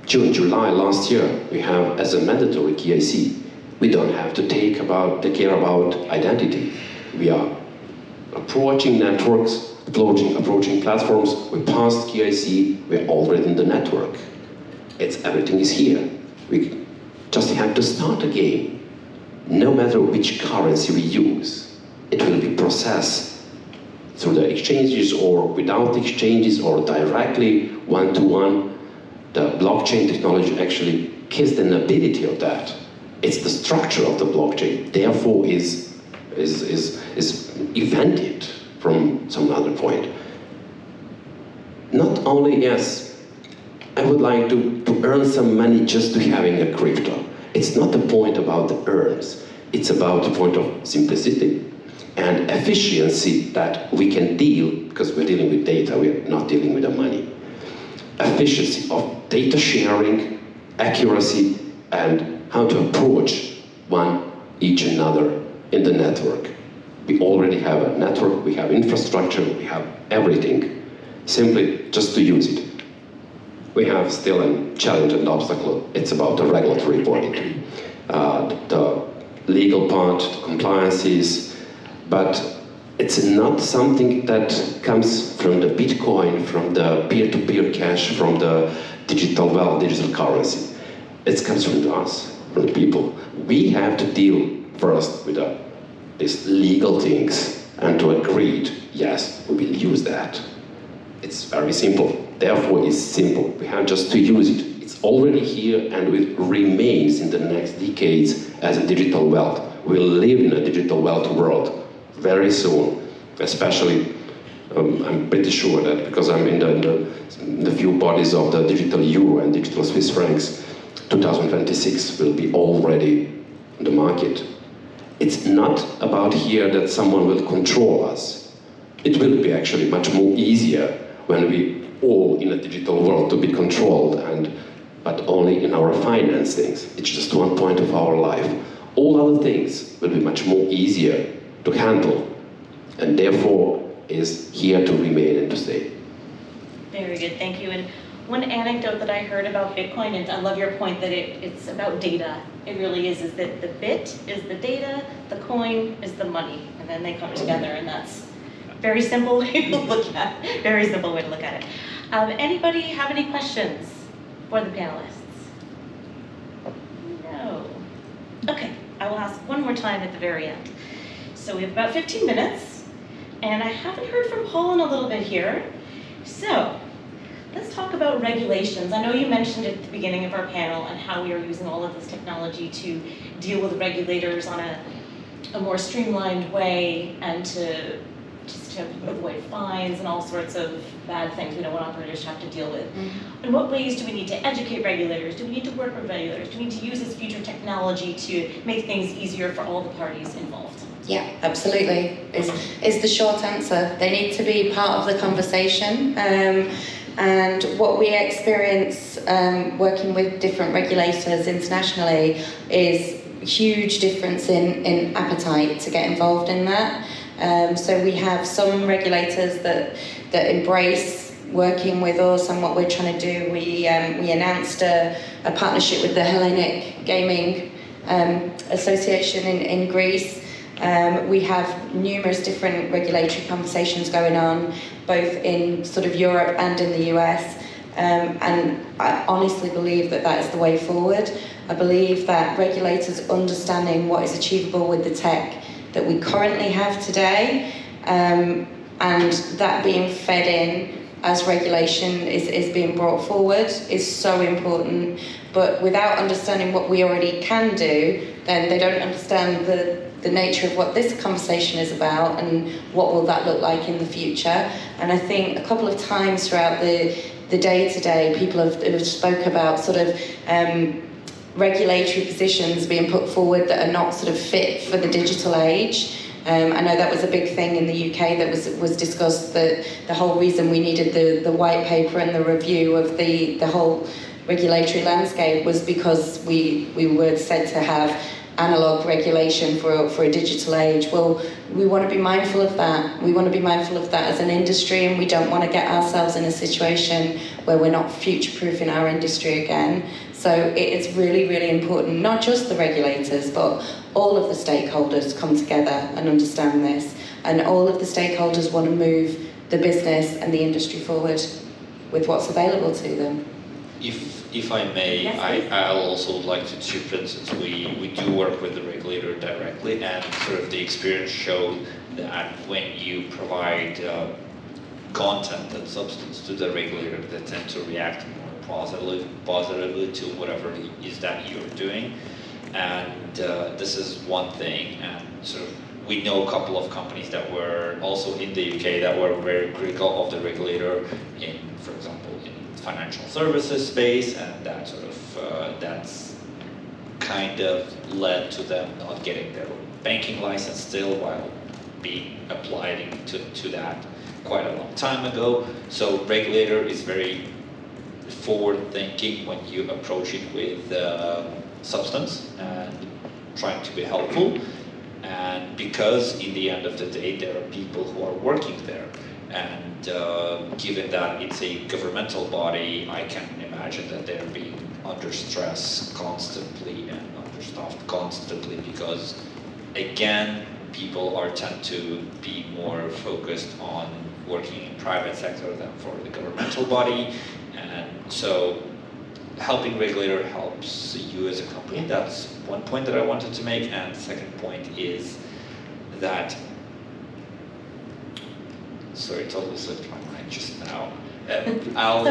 July last year, we have as a mandatory KYC. We don't have to take care about identity. We are approaching networks, approaching platforms. We passed KYC. We're already in the network. Everything is here. We just have to start a game. No matter which currency we use, it will be processed through the exchanges or without exchanges or directly one-to-one. The blockchain technology actually gives the ability of that. It's the structure of the blockchain, therefore is evented from some other point. Not only, yes, I would like to earn some money just to having a crypto. It's not the point about the earns. It's about the point of simplicity and efficiency that we can deal, because we're dealing with data, we're not dealing with the money. Efficiency of data sharing, accuracy, and how to approach each another in the network. We already have a network, we have infrastructure, we have everything. Simply just to use it. We have still a challenge and obstacle. It's about the regulatory point. The legal part, the compliances, but it's not something that comes from the Bitcoin, from the peer-to-peer cash, from the digital currency. It comes from us, from the people. We have to deal first with these legal things and to agree, yes, we will use that. It's very simple. Therefore, it's simple. We have just to use it. It's already here and it remains in the next decades as a digital wealth. We'll live in a digital wealth world very soon, especially I'm pretty sure that because I'm in the few bodies of the digital euro and digital Swiss francs, 2026 will be already in the market. It's not about here that someone will control us. It will be actually much more easier when we all in a digital world to be controlled, but only in our finance things. It's just one point of our life. All other things will be much more easier to handle, and therefore is here to remain and to stay. Very good, thank you. And one anecdote that I heard about Bitcoin, and I love your point that it's about data. It really is that the bit is the data, the coin is the money, and then they come together, and that's a very simple way to look at it. Very simple way to look at it. Anybody have any questions for the panelists? No. Okay, I will ask one more time at the very end. So we have about 15 minutes, and I haven't heard from Paula in a little bit here. So let's talk about regulations. I know you mentioned at the beginning of our panel and how we are using all of this technology to deal with regulators on a more streamlined way and to avoid fines and all sorts of bad things we don't want operators to have to deal with. In what ways do we need to educate regulators? Do we need to work with regulators? Do we need to use this future technology to make things easier for all the parties involved? Yeah, absolutely, is the short answer. They need to be part of the conversation. And what we experience working with different regulators internationally is huge difference in appetite to get involved in that. So we have some regulators that embrace working with us and what we're trying to do. We announced a partnership with the Hellenic Gaming Association in Greece. We have numerous different regulatory conversations going on, both in sort of Europe and in the US. And I honestly believe that that is the way forward. I believe that regulators understanding what is achievable with the tech that we currently have today, and that being fed in as regulation is being brought forward is so important. But without understanding what we already can do, then they don't understand the nature of what this conversation is about and what will that look like in the future. And I think a couple of times throughout the day today, people have spoke about sort of regulatory positions being put forward that are not sort of fit for the digital age. I know that was a big thing in the UK that was discussed, that the whole reason we needed the white paper and the review of the whole regulatory landscape was because we were said to have analog regulation for a digital age. Well, we want to be mindful of that. We want to be mindful of that as an industry, and we don't want to get ourselves in a situation where we're not future-proofing our industry again. So it is really, really important, not just the regulators, but all of the stakeholders come together and understand this. And all of the stakeholders want to move the business and the industry forward with what's available to them. If I may, yes, I'll also like to chip in, since we do work with the regulator directly, and sort of the experience showed that when you provide content and substance to the regulator, they tend to react more positively to whatever it is that you're doing. And this is one thing, and sort of we know a couple of companies that were also in the UK that were very critical of the regulator in, for example, financial services space, and that sort of that's kind of led to them not getting their banking license still, while being applied to that quite a long time ago. So regulator is very forward thinking when you approach it with substance and trying to be helpful, and because in the end of the day there are people who are working there. And given that it's a governmental body, I can imagine that they're being under stress constantly and understaffed constantly, because again, people tend to be more focused on working in private sector than for the governmental body. And so helping regulator helps you as a company. That's one point that I wanted to make. And the second point is that, sorry, totally slipped my mind just now. I'll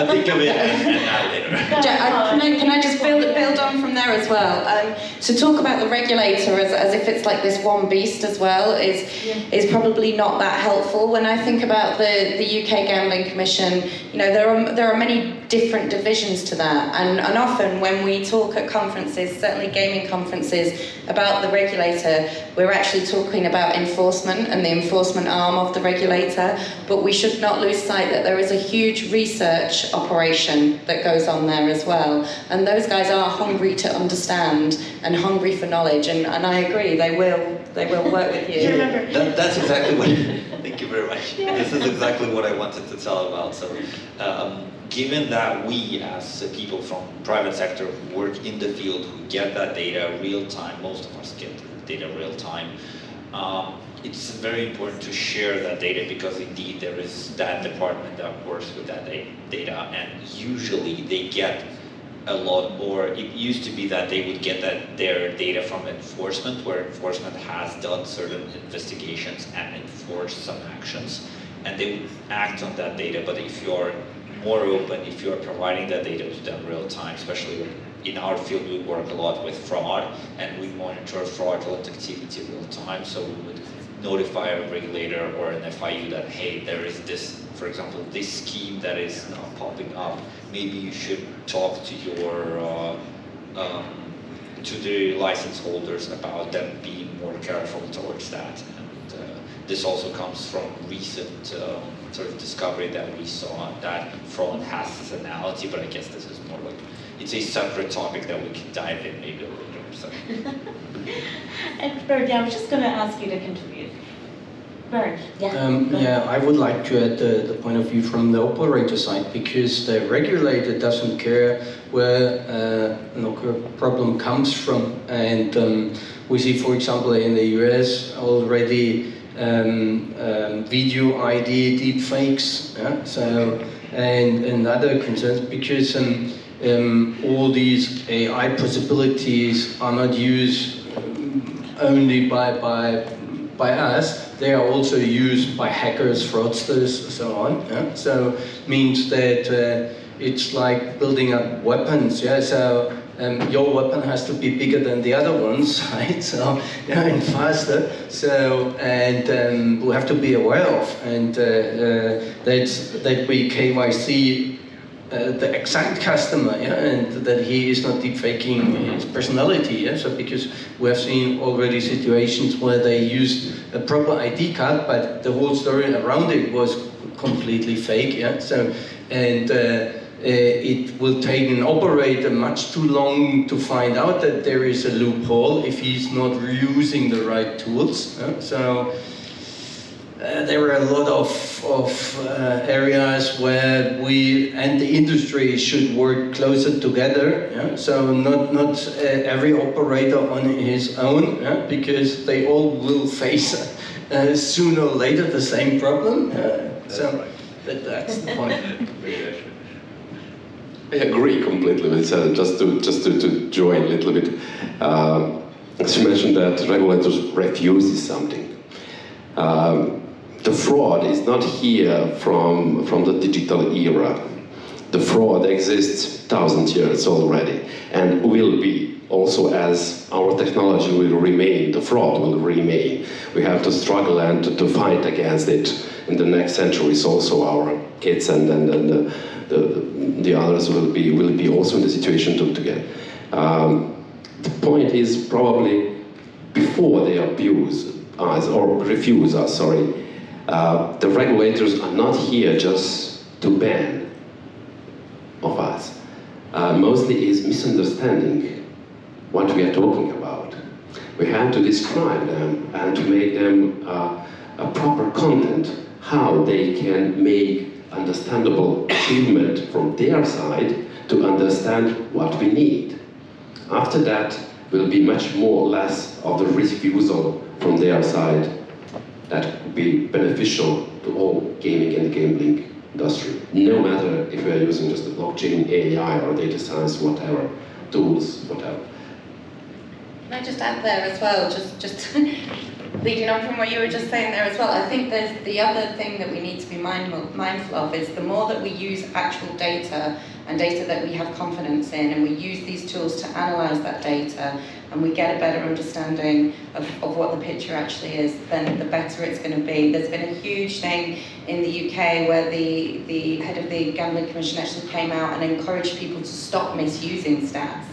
think of it later. Can I just build on from there as well? To talk about the regulator as if it's like this one beast as well is probably not that helpful. When I think about the UK Gambling Commission, you know, there are many different divisions to that, and often when we talk at conferences, certainly gaming conferences, about the regulator, we're actually talking about enforcement and the enforcement arm of the regulator, but we should not lose sight that there is a huge research operation that goes on there as well, and those guys are hungry to understand and hungry for knowledge, and I agree, they will work with you. That's exactly what, thank you very much. Yeah. This is exactly what I wanted to tell about. So given that we as people from private sector who work in the field, who get that data real time, most of us get data real time, it's very important to share that data, because indeed there is that department that works with that data, and usually they get a lot more. It used to be that they would get their data from enforcement, where enforcement has done certain investigations and enforced some actions, and they would act on that data. But if you're more open, if you're providing that data to them real time, especially in our field, we work a lot with fraud, and we monitor fraudulent activity real time, so we would notify a regulator or an FIU that, hey, there is this, for example, this scheme that is now popping up. Maybe you should talk to your to the license holders about them being more careful towards that. And this also comes from recent sort of discovery that we saw that fraud has seasonality, but I guess this is more like, it's a separate topic that we can dive in maybe later. So. And Bernd, yeah, I was just going to ask you to contribute. Bernd, yeah. Yeah, I would like to add the point of view from the operator side, because the regulator doesn't care where a problem comes from. And we see, for example, in the US already video ID deepfakes, yeah? So, and other concerns, because all these AI possibilities are not used only by us, they are also used by hackers, fraudsters, so on. Yeah? So means that it's like building up weapons. Yeah. So your weapon has to be bigger than the other ones, right? So yeah, and faster. So and we have to be aware of, and that we KYC. The exact customer, yeah, and that he is not deepfaking his personality, yeah. So because we have seen already situations where they used a proper ID card, but the whole story around it was completely fake, yeah. So and it will take an operator much too long to find out that there is a loophole if he's not using the right tools. Yeah? So. There were a lot of areas where we and the industry should work closer together. Yeah? So not every operator on his own, yeah? Because they all will face sooner or later the same problem. So that's the point. I agree completely with that. Just to join a little bit, you mentioned that regulators refuses something. The fraud is not here from the digital era. The fraud exists 1,000 years already, and will be also as our technology will remain. The fraud will remain. We have to struggle and to fight against it in the next centuries. Also, our kids and the others will be also in the situation to get. The point is probably before they abuse us or refuse us. Sorry. The regulators are not here just to ban of us. Mostly is misunderstanding what we are talking about. We have to describe them and to make them a proper content, how they can make understandable achievement from their side to understand what we need. After that will be much more or less of the refusal from their side that would be beneficial to all gaming and gambling industry, no matter if we are using just the blockchain, AI, or data science, whatever, tools, whatever. Can I just add there as well, just leading on from what you were just saying there as well, I think there's the other thing that we need to be mindful of is the more that we use actual data and data that we have confidence in, and we use these tools to analyze that data, and we get a better understanding of what the picture actually is, then the better it's going to be. There's been a huge thing in the UK where the head of the Gambling Commission actually came out and encouraged people to stop misusing stats.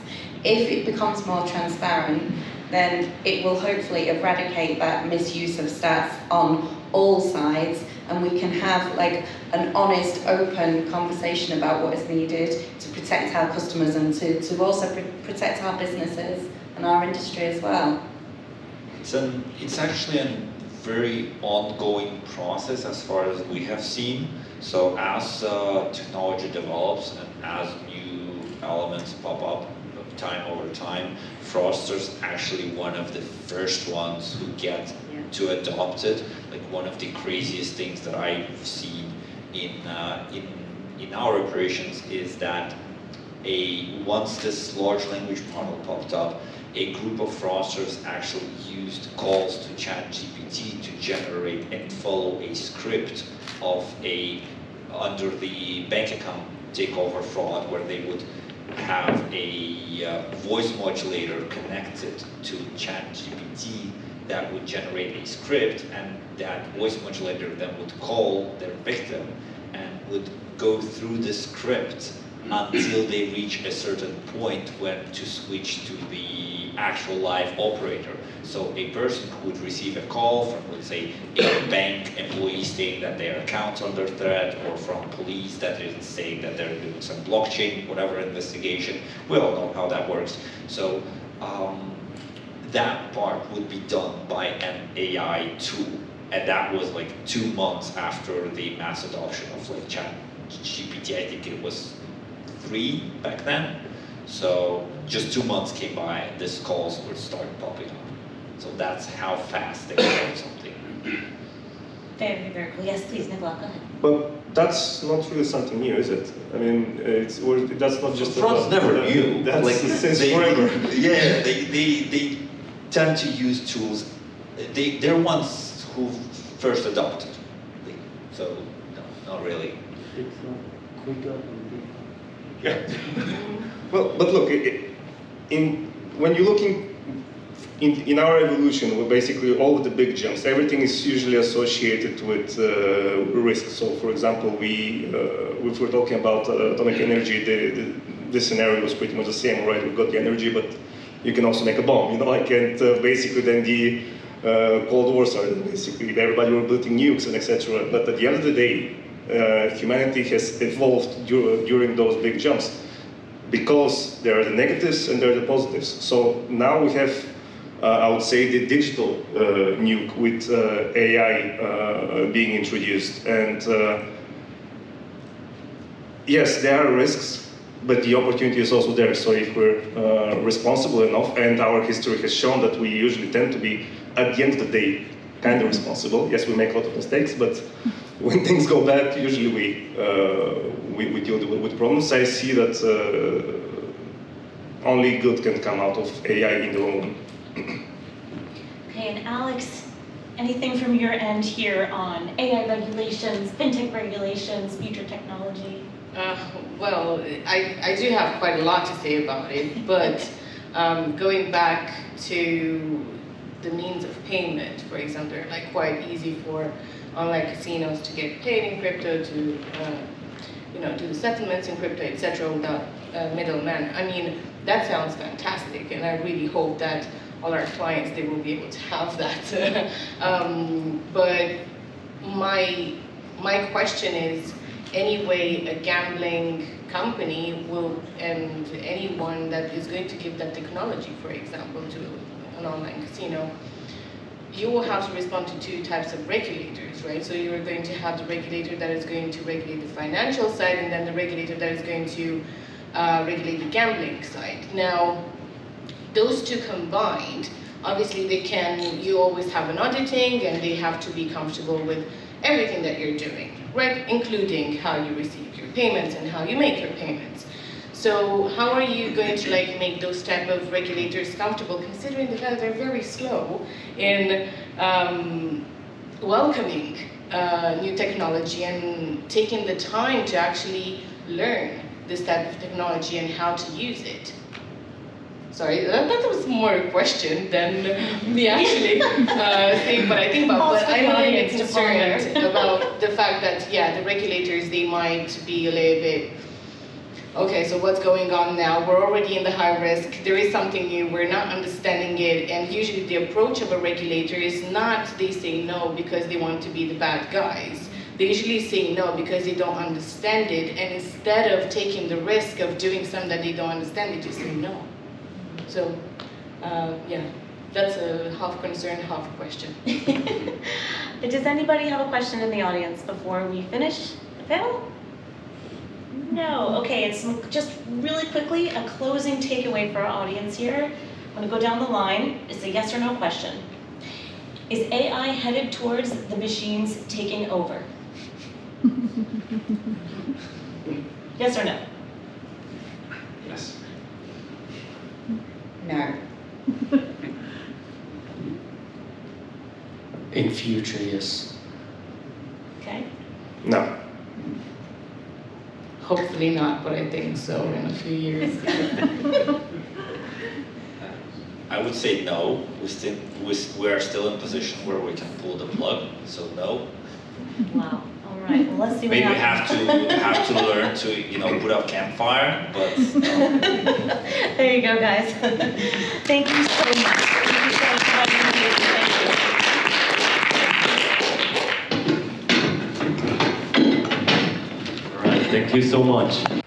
If it becomes more transparent, then it will hopefully eradicate that misuse of stats on all sides, and we can have like an honest, open conversation about what is needed to protect our customers and to also protect our businesses and our industry as well. It's actually a very ongoing process as far as we have seen. So as technology develops and as new elements pop up time over time, fraudsters actually one of the first ones who get to adopt it. Like one of the craziest things that I've seen in our operations is that once this large language model popped up, a group of fraudsters actually used calls to ChatGPT to generate and follow a script of under the bank account takeover fraud, where they would have a voice modulator connected to ChatGPT that would generate a script, and that voice modulator then would call their victim and would go through the script until they reach a certain point when to switch to the actual live operator. So a person who would receive a call from, let's say, a bank employee saying that their account's under threat, or from police that is saying that they're doing some blockchain, whatever investigation, we all know how that works. So that part would be done by an AI tool. And that was like 2 months after the mass adoption of like ChatGPT. I think it was 3 back then. So just 2 months came by and these calls would start popping up. So that's how fast they built something. Very, very cool. Yes, please, Nikola, go ahead. But that's not really something new, is it? I mean, that's not just Fraud's never new. That's like since forever. Yeah, they tend to use tools. They're ones who first adopted. So no, not really. It's quicker and Yeah. Well, but look, when you're looking in our evolution, we're basically all of the big jumps. Everything is usually associated with risk. So, for example, if we're talking about atomic energy, the scenario was pretty much the same, right? We've got the energy, but you can also make a bomb, you know, like, and basically then the Cold War started, basically. Everybody were building nukes and etc. But at the end of the day, humanity has evolved during those big jumps because there are the negatives and there are the positives. So now we have, I would say, the digital nuke with AI being introduced. And yes, there are risks, but the opportunity is also there. So if we're responsible enough, and our history has shown that we usually tend to be, at the end of the day, kind of responsible. Yes, we make a lot of mistakes, but when things go bad, usually we deal with problems. I see that only good can come out of AI in the long run. Okay, and Alex, anything from your end here on AI regulations, fintech regulations, future technology? Well, I do have quite a lot to say about it, but going back to the means of payment, for example, they're like quite easy for online casinos to get paid in crypto, to do the settlements in crypto, etc., without middlemen. I mean, that sounds fantastic, and I really hope that all our clients, they will be able to have that. But my question is, anyway, a gambling company will, and anyone that is going to give that technology, for example, to an online casino, you will have to respond to 2 types of regulators, right? So you are going to have the regulator that is going to regulate the financial side, and then the regulator that is going to regulate the gambling side. Now, those 2 combined, obviously you always have an auditing, and they have to be comfortable with everything that you're doing, right? Including how you receive your payments and how you make your payments. So how are you going to make those type of regulators comfortable, considering the fact that they're very slow in welcoming new technology and taking the time to actually learn this type of technology and how to use it? Sorry, that was more a question than me actually saying what I think about. But I'm a little bit concerned about the fact that, yeah, the regulators, they might be a little bit, okay, so what's going on now? We're already in the high risk. There is something new. We're not understanding it. And usually the approach of a regulator is not they say no because they want to be the bad guys. They usually say no because they don't understand it. And instead of taking the risk of doing something that they don't understand, they just say no. So, yeah, that's a half concern, half question. Does anybody have a question in the audience before we finish the panel? No. Okay, it's just really quickly a closing takeaway for our audience here. I'm going to go down the line. It's a yes or no question. Is AI headed towards the machines taking over? Yes or no? Yes. No. In future, yes. Okay. No. Hopefully not, but I think so in a few years. I would say no. We are still in a position where we can pull the plug, so no. Wow. All right. Well, let's see what Maybe we happens. have to learn to put up campfire, but no. There you go, guys. Thank you so much. Thank you so much for having me. Thank you. All right, thank you so much.